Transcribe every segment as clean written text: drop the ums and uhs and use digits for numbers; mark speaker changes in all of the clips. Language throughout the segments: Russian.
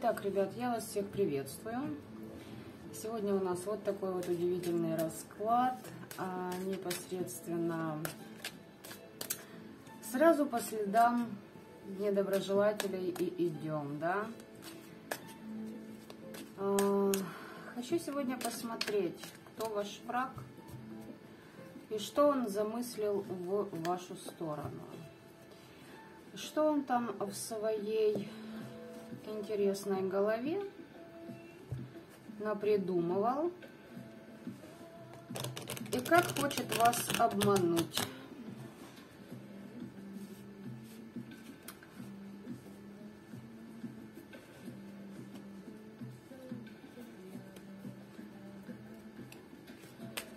Speaker 1: Итак, ребят, я вас всех приветствую. Сегодня у нас вот такой вот удивительный расклад. Непосредственно сразу по следам недоброжелателей и идем, да. Хочу сегодня посмотреть, кто ваш враг и что он замыслил в вашу сторону. Что он там в своей интересной голове напридумывал и как хочет вас обмануть.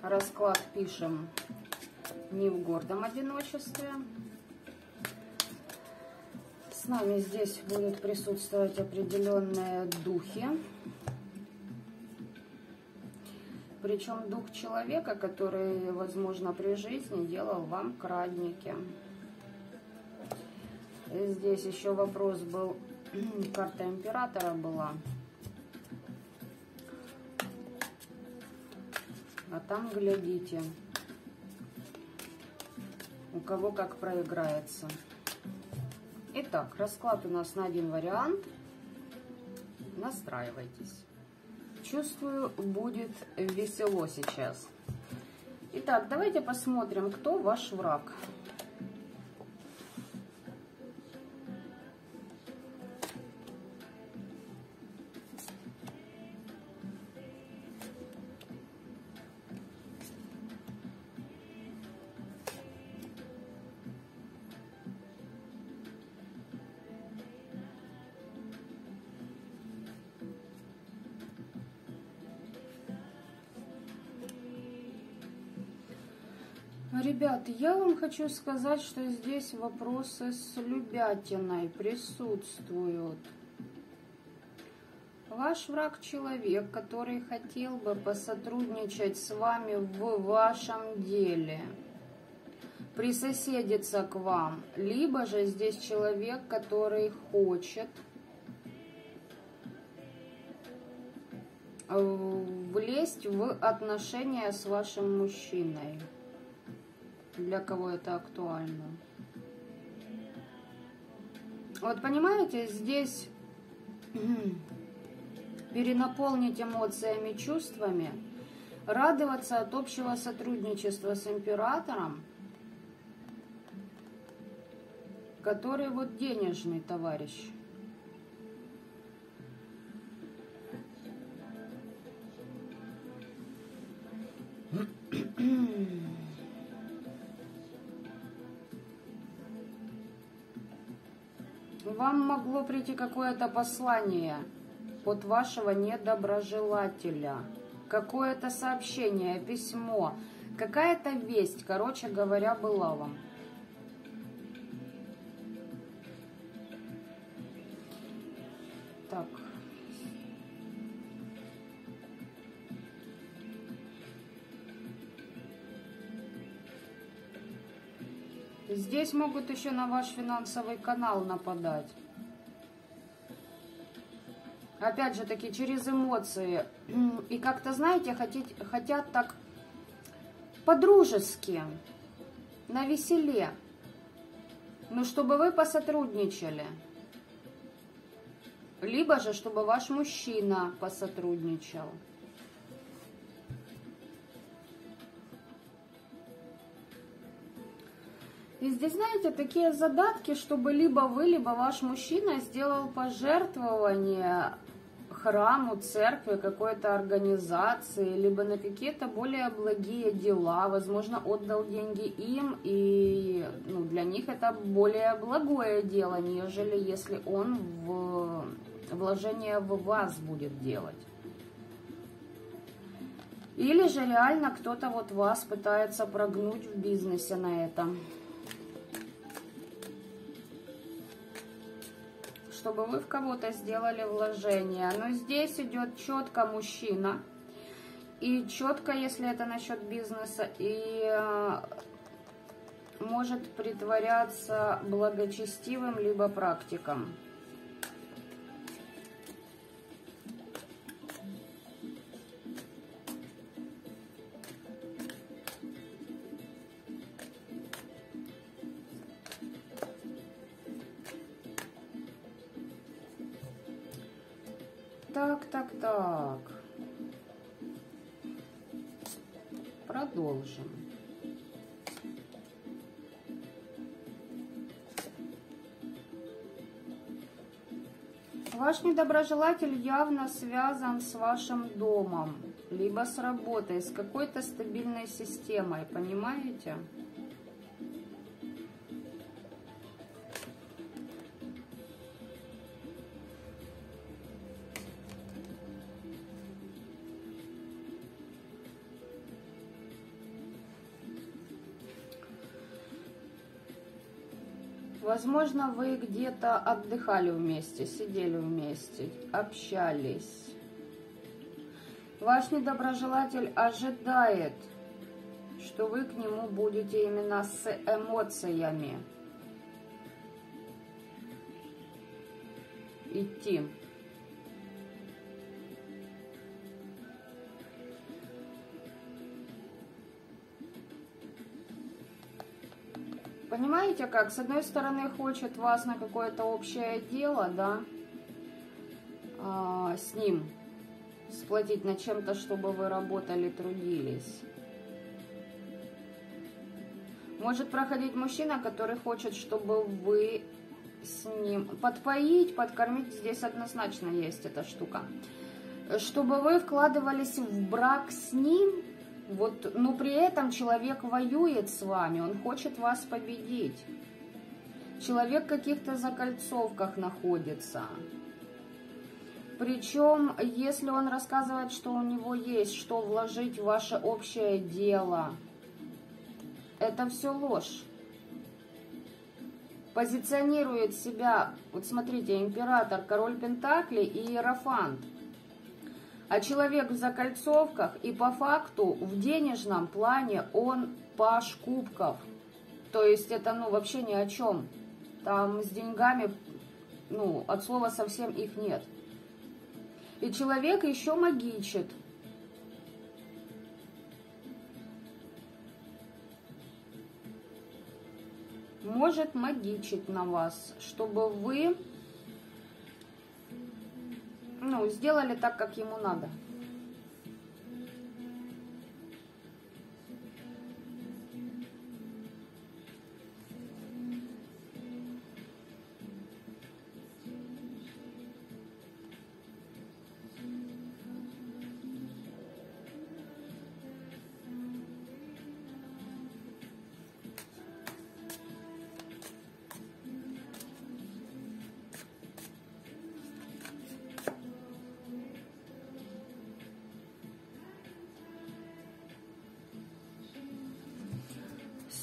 Speaker 1: Расклад пишем не в гордом одиночестве. С нами здесь будут присутствовать определенные духи. Причем дух человека, который, возможно, при жизни делал вам крадники. И здесь еще вопрос был, карта императора была. А там, глядите, у кого как проиграется. Итак, расклад у нас на один вариант. Настраивайтесь. Чувствую, будет весело сейчас. Итак, давайте посмотрим, кто ваш враг. Ребят, я вам хочу сказать, что здесь вопросы с любятиной присутствуют. Ваш враг человек, который хотел бы посотрудничать с вами в вашем деле, присоседиться к вам. Либо же здесь человек, который хочет влезть в отношения с вашим мужчиной. Для кого это актуально? Вот понимаете, здесь перенаполнить эмоциями, чувствами, радоваться от общего сотрудничества с императором, который вот денежный товарищ. Вам могло прийти какое-то послание от вашего недоброжелателя, какое-то сообщение, письмо, какая-то весть, короче говоря, была вам. Так. Здесь могут еще на ваш финансовый канал нападать. Опять же таки, через эмоции. И как-то, знаете, хотят так по-дружески, навеселе. Ну, чтобы вы посотрудничали. Либо же, чтобы ваш мужчина посотрудничал. И здесь, знаете, такие задатки, чтобы либо вы, либо ваш мужчина сделал пожертвование храму, церкви, какой-то организации, либо на какие-то более благие дела, возможно, отдал деньги им, и для них это более благое дело, нежели если он вложение в вас будет делать. Или же реально кто-то вот вас пытается прогнуть в бизнесе на этом. Чтобы вы в кого-то сделали вложение. Но здесь идет четко мужчина. И четко, если это насчет бизнеса, и может притворяться благочестивым, либо практиком. Так. Продолжим. Ваш недоброжелатель явно связан с вашим домом, либо с работой, с какой-то стабильной системой, понимаете? Возможно, вы где-то отдыхали вместе, сидели вместе, общались. Ваш недоброжелатель ожидает, что вы к нему будете именно с эмоциями идти. Понимаете как? С одной стороны, хочет вас на какое-то общее дело, да, с ним сплотить над чем-то, чтобы вы работали, трудились. Может проходить мужчина, который хочет, чтобы вы с ним подпоить, подкормить, здесь однозначно есть эта штука. Чтобы вы вкладывались в брак с ним. Вот, но при этом человек воюет с вами, он хочет вас победить. Человек в каких-то закольцовках находится. Причем, если он рассказывает, что у него есть что вложить в ваше общее дело, это все ложь. Позиционирует себя, вот смотрите, император, король пентаклей и иерофант. А человек в закольцовках, и по факту в денежном плане он паж кубков. То есть это, ну, вообще ни о чем. Там с деньгами, ну, от слова совсем их нет. И человек еще магичит. Может магичить на вас, чтобы вы... ну, сделали так, как ему надо.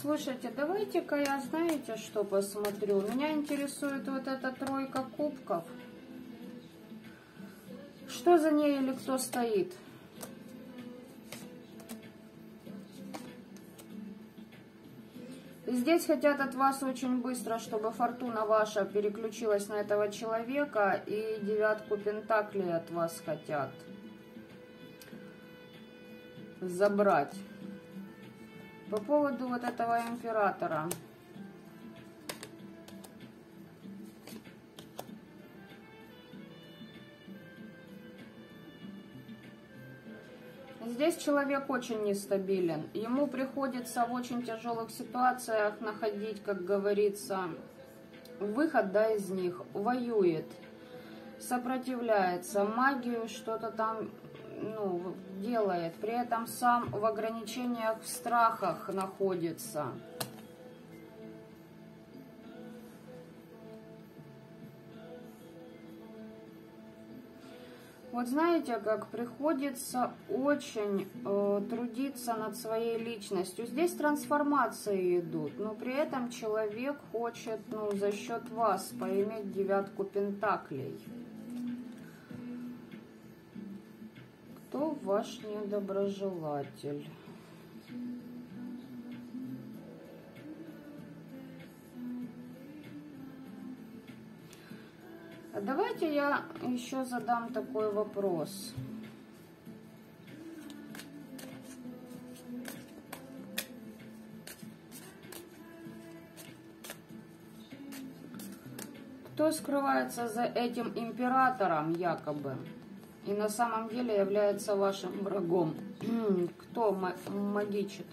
Speaker 1: Слушайте, давайте-ка я, знаете, что посмотрю. Меня интересует вот эта тройка кубков. Что за ней или кто стоит? Здесь хотят от вас очень быстро, чтобы фортуна ваша переключилась на этого человека, и девятку пентаклей от вас хотят забрать. По поводу вот этого императора. Здесь человек очень нестабилен. Ему приходится в очень тяжелых ситуациях находить, как говорится, выход, да, из них. Воюет, сопротивляется, магию что-то там, ну, делает. При этом сам в ограничениях, в страхах находится. Вот знаете, как приходится очень трудиться над своей личностью. Здесь трансформации идут, но при этом человек хочет, ну, за счет вас поиметь девятку пентаклей. Кто ваш недоброжелатель? Давайте я еще задам такой вопрос. Кто скрывается за этим императором, якобы? И на самом деле является вашим врагом. Кто магичит?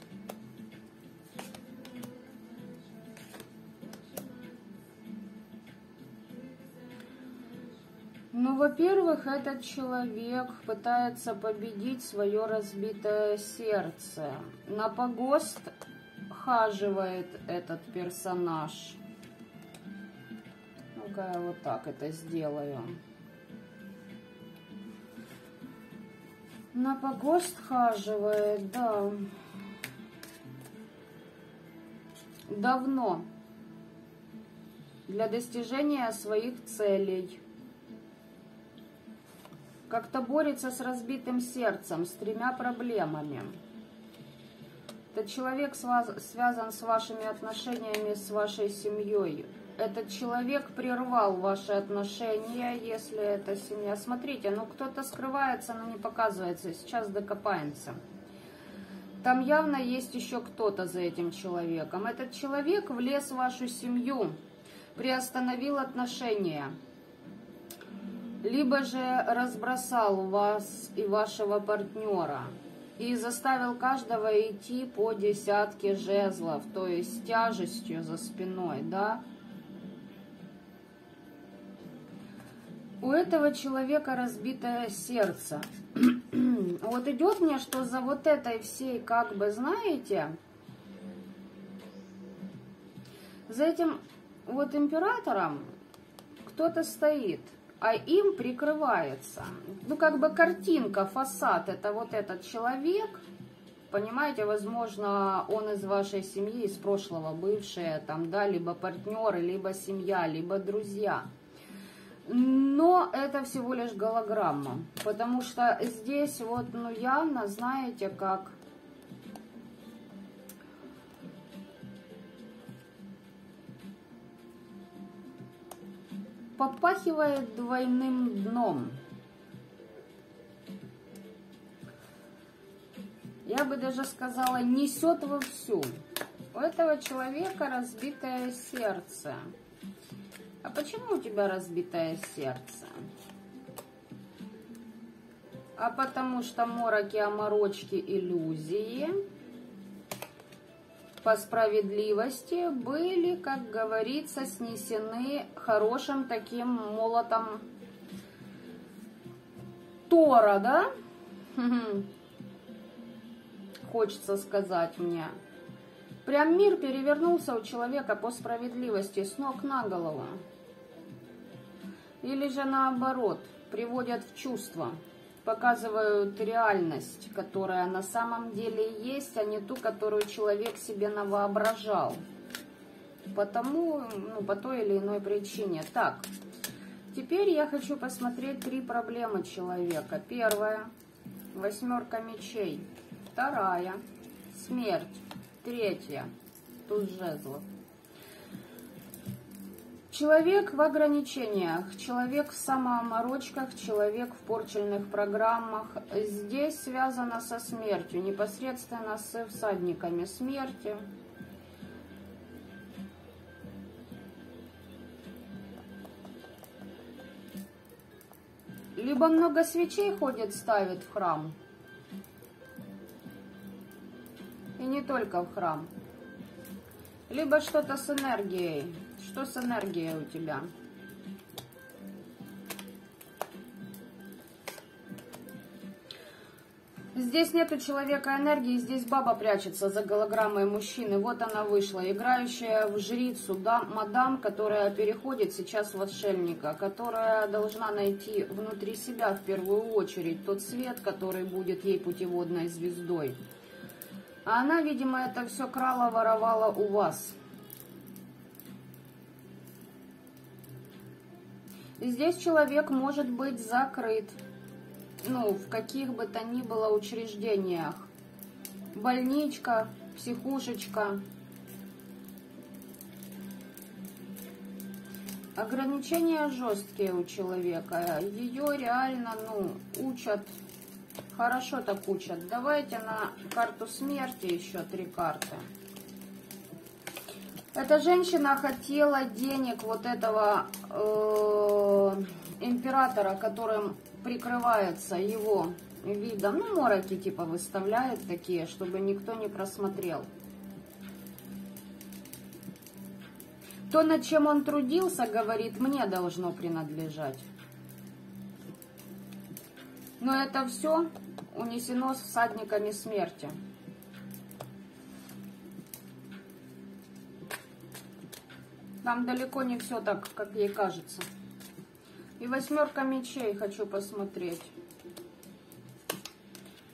Speaker 1: Ну, во-первых, этот человек пытается победить свое разбитое сердце. На погост хаживает этот персонаж. Ну-ка, я вот так это сделаю. На погост хаживает, да. Давно. Для достижения своих целей. Как-то борется с разбитым сердцем, с 3 проблемами. Этот человек связан с вашими отношениями, с вашей семьей. Этот человек прервал ваши отношения, если это семья. Смотрите, ну кто-то скрывается, но не показывается. Сейчас докопаемся. Там явно есть еще кто-то за этим человеком. Этот человек влез в вашу семью, приостановил отношения. Либо же разбросал вас и вашего партнера и заставил каждого идти по 10 жезлов, то есть с тяжестью за спиной, да? У этого человека разбитое сердце. Вот идет мне, что за вот этой всей, как бы, знаете, за этим вот императором кто-то стоит. А им прикрывается. Ну, как бы картинка, фасад, это вот этот человек. Понимаете, возможно, он из вашей семьи, из прошлого, бывшие, там, да, либо партнеры, либо семья, либо друзья. Но это всего лишь голограмма. Потому что здесь вот, ну, явно, знаете, как... попахивает двойным дном. Я бы даже сказала, несет вовсю. У этого человека разбитое сердце. А почему у тебя разбитое сердце? А потому что мороки, оморочки, иллюзии по справедливости были, как говорится, снесены хорошим таким молотом Тора, да? Хочется сказать мне. Прям мир перевернулся у человека по справедливости с ног на голову. Или же наоборот, приводят в чувство. Показывают реальность, которая на самом деле есть, а не ту, которую человек себе навоображал. Потому, ну, по той или иной причине. Так, теперь я хочу посмотреть 3 проблемы человека. Первая, 8 мечей. Вторая, смерть. Третья, туз жезлов. Человек в ограничениях, человек в самооморочках, человек в порчельных программах. Здесь связано со смертью, непосредственно с всадниками смерти. Либо много свечей ходит, ставит в храм. И не только в храм. Либо что-то с энергией. Что с энергией у тебя? Здесь нету человека энергии, здесь баба прячется за голограммой мужчины. Вот она вышла, играющая в жрицу, да, мадам, которая переходит сейчас в отшельника, которая должна найти внутри себя в первую очередь тот свет, который будет ей путеводной звездой. А она, видимо, это все крала, воровала у вас. И здесь человек может быть закрыт, ну, в каких бы то ни было учреждениях. Больничка, психушечка. Ограничения жесткие у человека. Ее реально, ну, учат, хорошо так учат. Давайте на карту смерти еще 3 карты. Эта женщина хотела денег вот этого императора, которым прикрывается его видом. Ну, мороки типа выставляет такие, чтобы никто не просмотрел. То, над чем он трудился, говорит, мне должно принадлежать. Но это все унесено всадниками смерти. Там далеко не все так, как ей кажется. И 8 мечей хочу посмотреть.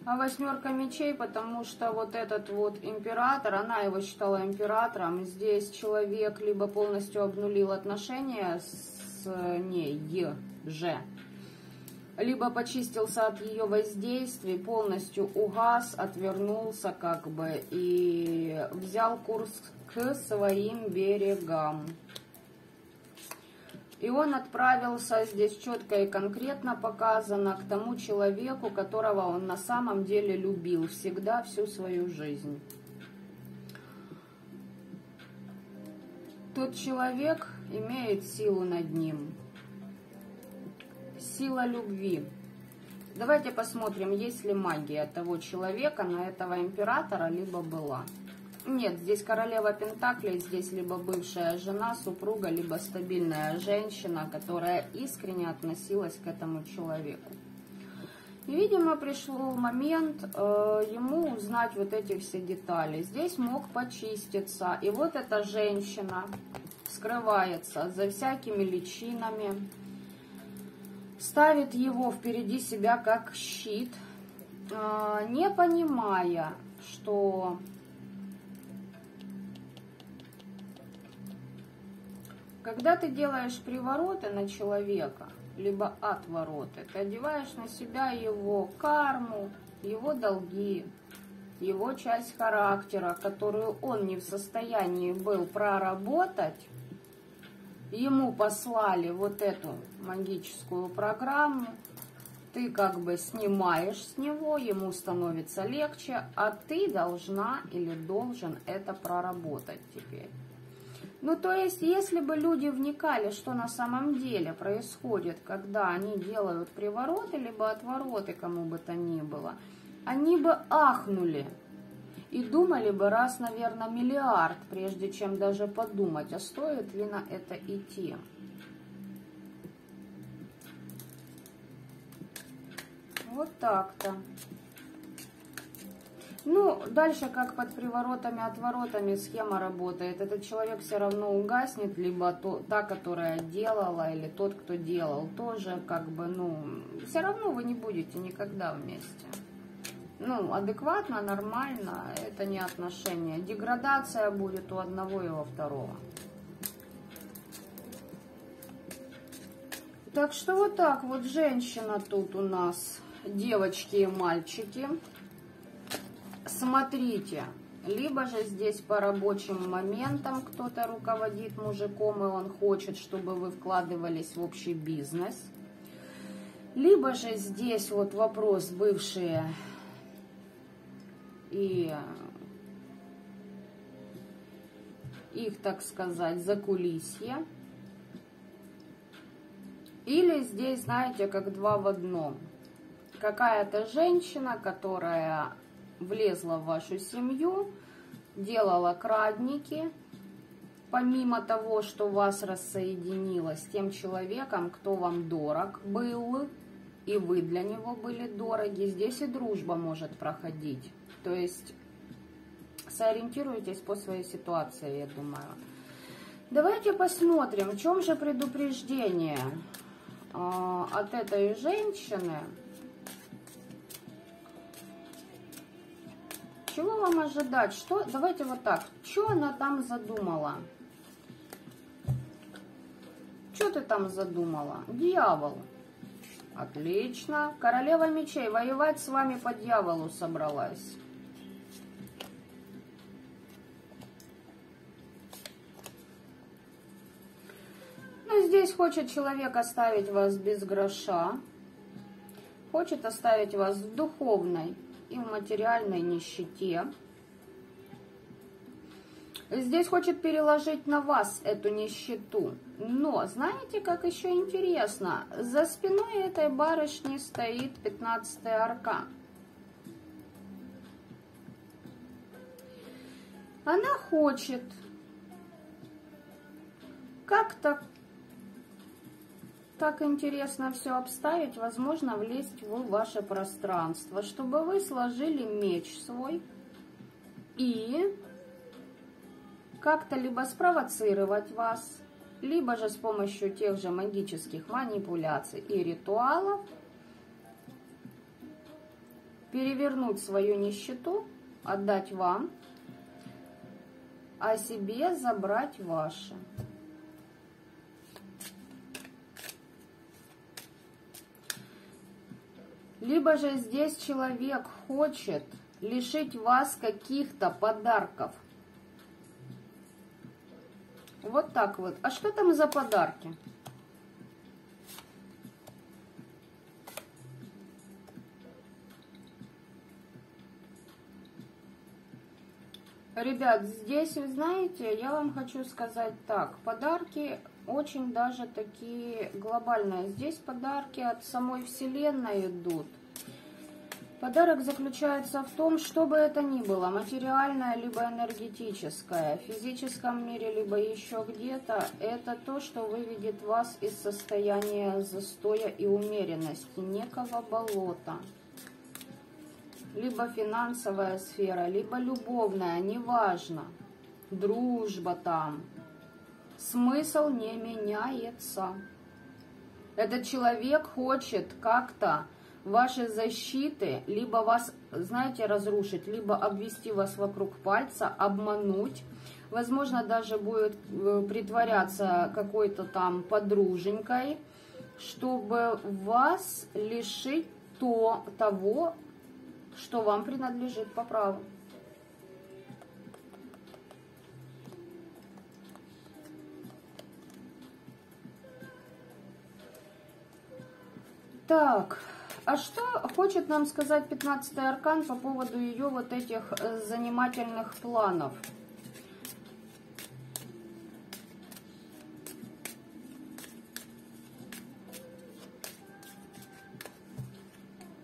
Speaker 1: А 8 мечей, потому что вот этот вот император, она его считала императором. Здесь человек либо полностью обнулил отношения с ней, либо почистился от ее воздействий, полностью угас, отвернулся как бы и взял курс к своим берегам. И он отправился, здесь четко и конкретно показано, к тому человеку, которого он на самом деле любил всегда, всю свою жизнь. Тот человек имеет силу над ним. Сила любви. Давайте посмотрим, есть ли магия того человека на этого императора, либо была. Нет, здесь королева Пентаклей, здесь либо бывшая жена, супруга, либо стабильная женщина, которая искренне относилась к этому человеку. И, видимо, пришел момент ему узнать вот эти все детали. Здесь мог почиститься. И вот эта женщина скрывается за всякими личинами, ставит его впереди себя как щит, не понимая, что когда ты делаешь привороты на человека, либо отвороты, ты одеваешь на себя его карму, его долги, его часть характера, которую он не в состоянии был проработать. Ему послали вот эту магическую программу, ты как бы снимаешь с него, ему становится легче, а ты должна или должен это проработать теперь. Ну, то есть, если бы люди вникали, что на самом деле происходит, когда они делают привороты, либо отвороты, кому бы то ни было, они бы ахнули и думали бы раз, наверное, миллиард, прежде чем даже подумать, а стоит ли на это идти. Вот так-то. Ну, дальше, как под приворотами, отворотами схема работает. Этот человек все равно угаснет, либо та, которая делала, или тот, кто делал, тоже как бы, ну, все равно вы не будете никогда вместе. Ну, адекватно, нормально, это не отношения. Деградация будет у одного и у второго. Так что вот так вот женщина тут у нас, девочки и мальчики. Смотрите, либо же здесь по рабочим моментам кто-то руководит мужиком, и он хочет, чтобы вы вкладывались в общий бизнес. Либо же здесь вот вопрос бывшие и их, так сказать, закулисье. Или здесь, знаете, как два в одном. Какая-то женщина, которая влезла в вашу семью, делала крадники, помимо того, что вас рассоединило с тем человеком, кто вам дорог был, и вы для него были дороги, здесь и дружба может проходить. То есть сориентируйтесь по своей ситуации, я думаю. Давайте посмотрим, в чем же предупреждение от этой женщины. Чего вам ожидать? Что? Давайте вот так. Что она там задумала? Что ты там задумала? Дьявол. Отлично. Королева мечей. Воевать с вами по дьяволу собралась. Ну, здесь хочет человек оставить вас без гроша. Хочет оставить вас в духовной и в материальной нищете. Здесь хочет переложить на вас эту нищету. Но, знаете, как еще интересно? За спиной этой барышни стоит 15-й аркан. Она хочет как-то так интересно все обставить, возможно, влезть в ваше пространство, чтобы вы сложили меч свой и как-то либо спровоцировать вас, либо же с помощью тех же магических манипуляций и ритуалов перевернуть свою нищету, отдать вам, а себе забрать ваше. Либо же здесь человек хочет лишить вас каких-то подарков. Вот так вот. А что там за подарки? Ребят, здесь, вы знаете, я вам хочу сказать так. Подарки очень даже такие глобальные. Здесь подарки от самой Вселенной идут. Подарок заключается в том, что бы это ни было, материальное, либо энергетическое, в физическом мире, либо еще где-то, это то, что выведет вас из состояния застоя и умеренности, некого болота. Либо финансовая сфера, либо любовная, неважно, дружба там. Смысл не меняется. Этот человек хочет как-то ваши защиты, либо вас, знаете, разрушить, либо обвести вас вокруг пальца, обмануть. Возможно, даже будет притворяться какой-то там подруженькой, чтобы вас лишить того, что вам принадлежит по праву. Так, а что хочет нам сказать 15-й аркан по поводу ее вот этих занимательных планов?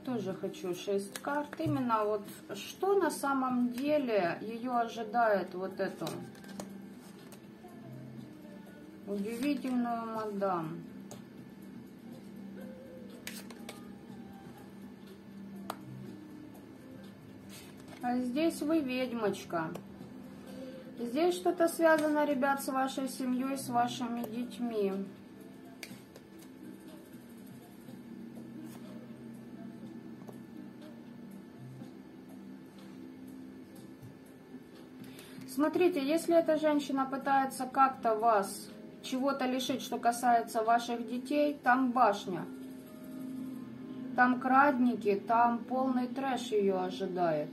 Speaker 1: Тоже хочу 6 карт. Именно вот что на самом деле ее ожидает вот эту удивительную мадам. А здесь вы ведьмочка. Здесь что-то связано, ребят, с вашей семьей, с вашими детьми. Смотрите, если эта женщина пытается как-то вас чего-то лишить, что касается ваших детей, там башня. Там крадники, там полный трэш ее ожидает.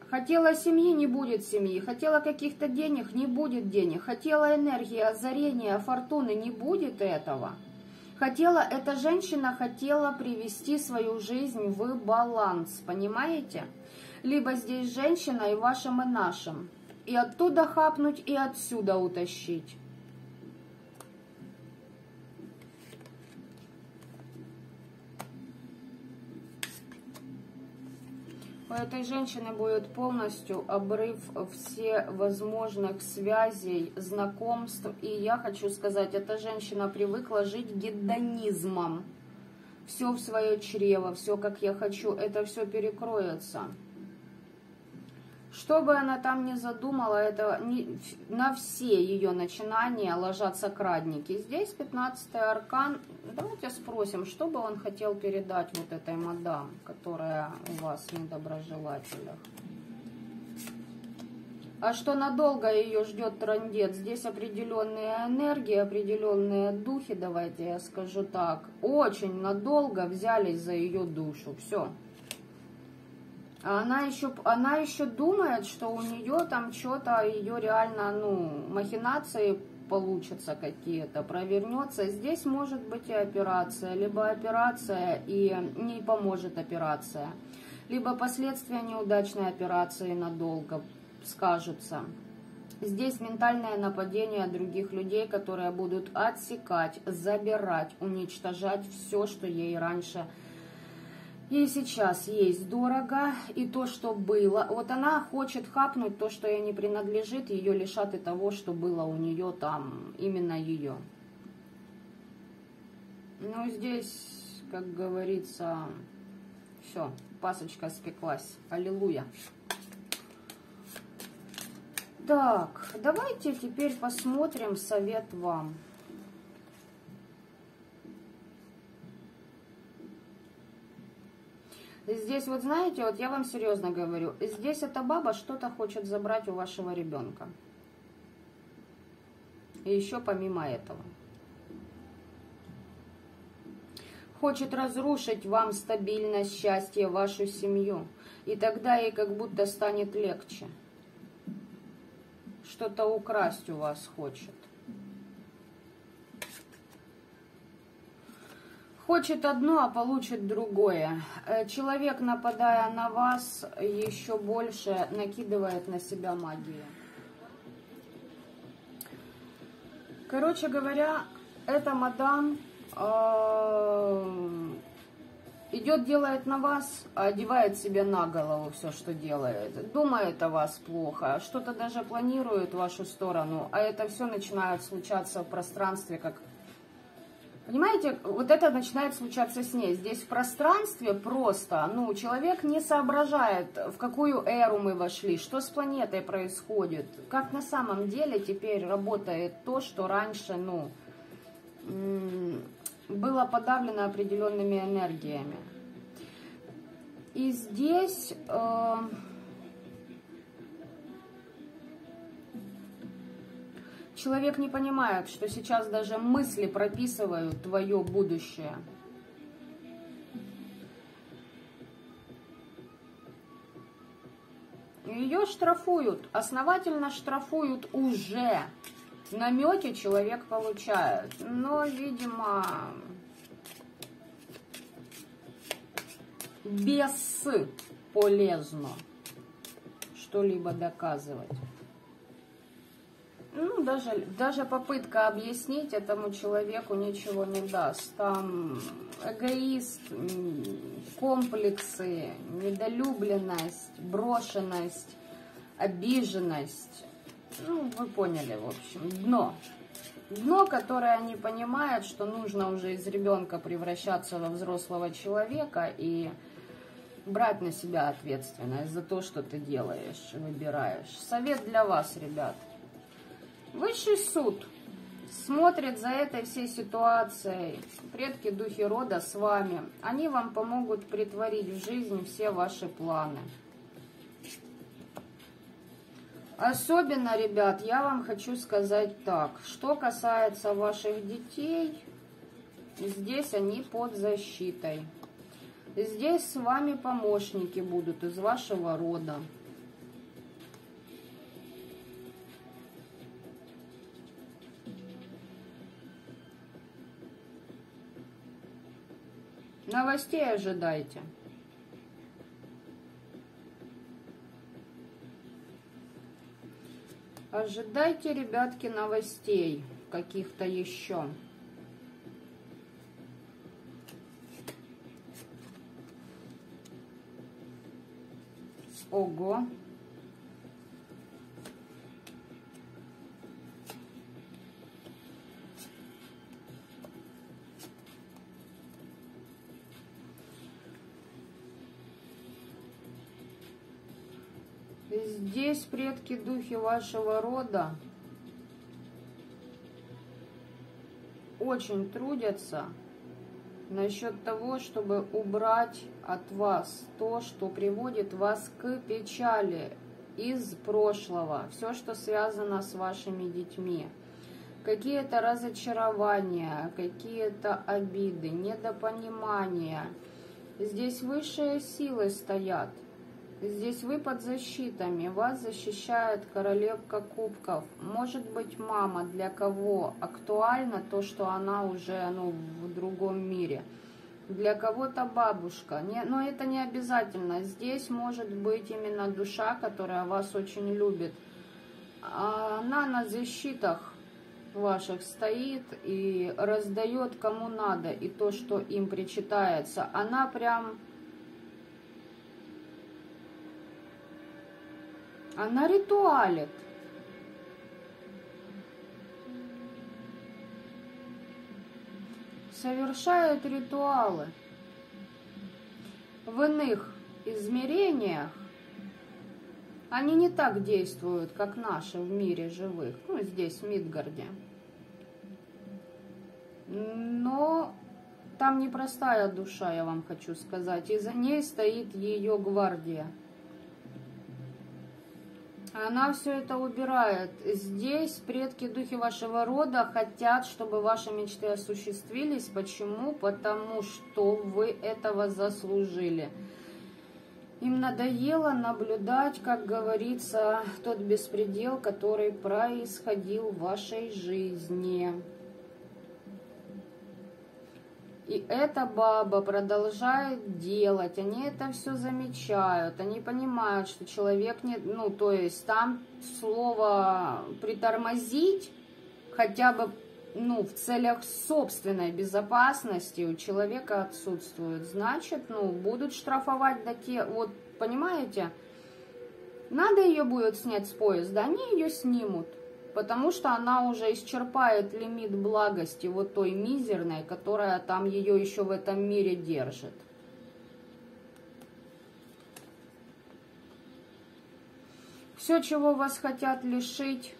Speaker 1: Хотела семьи, не будет семьи. Хотела каких-то денег, не будет денег. Хотела энергии, озарения, фортуны, не будет этого. Эта женщина хотела привести свою жизнь в баланс, понимаете? Либо здесь женщина и вашим, и нашим. И оттуда хапнуть, и отсюда утащить. У этой женщины будет полностью обрыв всех возможных связей, знакомств. И я хочу сказать, эта женщина привыкла жить гедонизмом. Все в свое чрево, все как я хочу, это все перекроется. Что бы она там ни задумала, это на все ее начинания ложатся крадники. Здесь 15-й аркан. Давайте спросим, что бы он хотел передать вот этой мадам, которая у вас в недоброжелателях. А что надолго ее ждет трындец? Здесь определенные энергии, определенные духи, давайте я скажу так. Очень надолго взялись за ее душу. Все. А она еще думает, что у нее там что-то, ее реально, махинации получатся какие-то, провернется. Здесь может быть и операция, либо операция и не поможет операция, либо последствия неудачной операции надолго скажутся. Здесь ментальное нападение других людей, которые будут отсекать, забирать, уничтожать все, что ей раньше и сейчас есть дорого, и то, что было. Вот она хочет хапнуть то, что ей не принадлежит, ее лишат и того, что было у нее там, именно ее. Ну, здесь, как говорится, все, пасочка спеклась. Аллилуйя. Так, давайте теперь посмотрим совет вам. Здесь, вот знаете, вот я вам серьезно говорю, здесь эта баба что-то хочет забрать у вашего ребенка. И еще помимо этого. Хочет разрушить вам стабильность, счастье, вашу семью. И тогда ей как будто станет легче. Что-то украсть у вас хочет. Хочет одно, а получит другое. Человек, нападая на вас, еще больше накидывает на себя магию. Короче говоря, эта мадам идет, делает на вас, а одевает себе на голову все, что делает. Думает о вас плохо, что-то даже планирует в вашу сторону, а это все начинает случаться в пространстве, как... Понимаете, вот это начинает случаться с ней. Здесь в пространстве просто, ну, человек не соображает, в какую эру мы вошли, что с планетой происходит, как на самом деле теперь работает то, что раньше, ну, было подавлено определенными энергиями. И здесь... Человек не понимает, что сейчас даже мысли прописывают твое будущее. Ее штрафуют, основательно штрафуют уже. Намеки человек получает. Но, видимо, бесполезно что-либо доказывать. Ну, даже попытка объяснить этому человеку ничего не даст. Там эгоист, комплексы, недолюбленность, брошенность, обиженность. Ну, вы поняли, в общем, дно. Дно, которое они понимают, что нужно уже из ребенка превращаться во взрослого человека и брать на себя ответственность за то, что ты делаешь, выбираешь. Совет для вас, ребят. Высший суд смотрит за этой всей ситуацией. Предки, духи рода с вами. Они вам помогут притворить в жизнь все ваши планы. Особенно, ребят, я вам хочу сказать так. Что касается ваших детей, здесь они под защитой. Здесь с вами помощники будут из вашего рода. Новостей ожидайте. Ожидайте, ребятки, новостей каких-то еще. Ого. Здесь предки, духи вашего рода очень трудятся насчет того, чтобы убрать от вас то, что приводит вас к печали из прошлого. Все, что связано с вашими детьми. Какие-то разочарования, какие-то обиды, недопонимания. Здесь высшие силы стоят. Здесь вы под защитами, вас защищает королевка кубков. Может быть, мама, для кого актуально то, что она уже в другом мире. Для кого-то бабушка, но это не обязательно. Здесь может быть именно душа, которая вас очень любит. Она на защитах ваших стоит и раздает кому надо, и то, что им причитается. Она ритуалит. Совершает ритуалы. В иных измерениях они не так действуют, как наши в мире живых. Здесь, в Мидгарде. Но там непростая душа, я вам хочу сказать. И за ней стоит ее гвардия. Она все это убирает. Здесь предки, духи вашего рода хотят, чтобы ваши мечты осуществились. Почему? Потому что вы этого заслужили. Им надоело наблюдать, как говорится, тот беспредел, который происходил в вашей жизни. И эта баба продолжает делать, они это все замечают, они понимают, что человек не, то есть там слово притормозить, хотя бы, в целях собственной безопасности у человека отсутствует, значит, будут штрафовать такие, вот, понимаете, надо ее будет снять с поезда, они ее снимут. Потому что она уже исчерпает лимит благости, вот той мизерной, которая там ее еще в этом мире держит. Все, чего вас хотят лишить,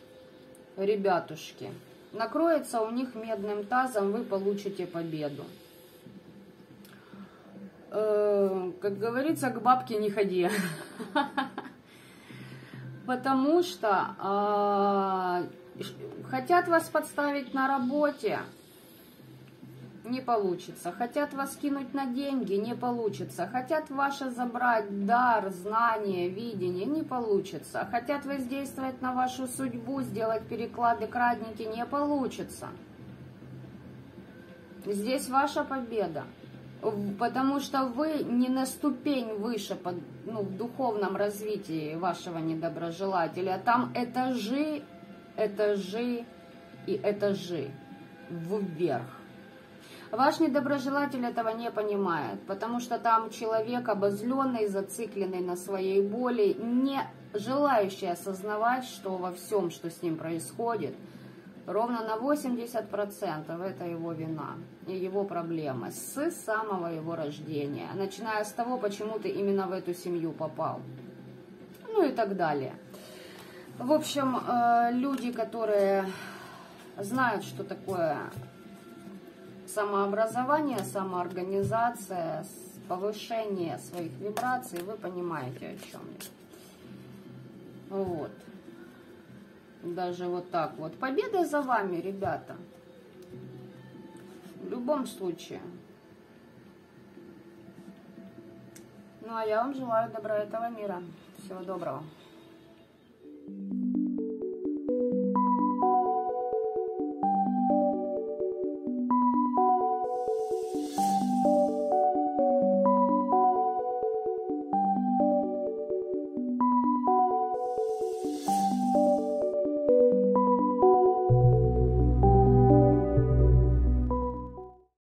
Speaker 1: ребятушки, накроется у них медным тазом, вы получите победу. Как говорится, к бабке не ходи. Потому что хотят вас подставить на работе, не получится. Хотят вас кинуть на деньги, не получится. Хотят ваше забрать дар, знание, видение, не получится. Хотят воздействовать на вашу судьбу, сделать переклады, крадники, не получится. Здесь ваша победа. Потому что вы не на ступень выше в духовном развитии вашего недоброжелателя. Там этажи и этажи вверх. Ваш недоброжелатель этого не понимает, потому что там человек обозленный, зацикленный на своей боли, не желающий осознавать, что во всем, что с ним происходит, ровно на 80% это его вина и его проблемы с самого его рождения. Начиная с того, почему ты именно в эту семью попал. И так далее. В общем, люди, которые знают, что такое самообразование, самоорганизация, повышение своих вибраций, вы понимаете, о чем я. Вот. Даже вот так вот. Победа за вами, ребята. В любом случае. А я вам желаю добра этого мира. Всего доброго.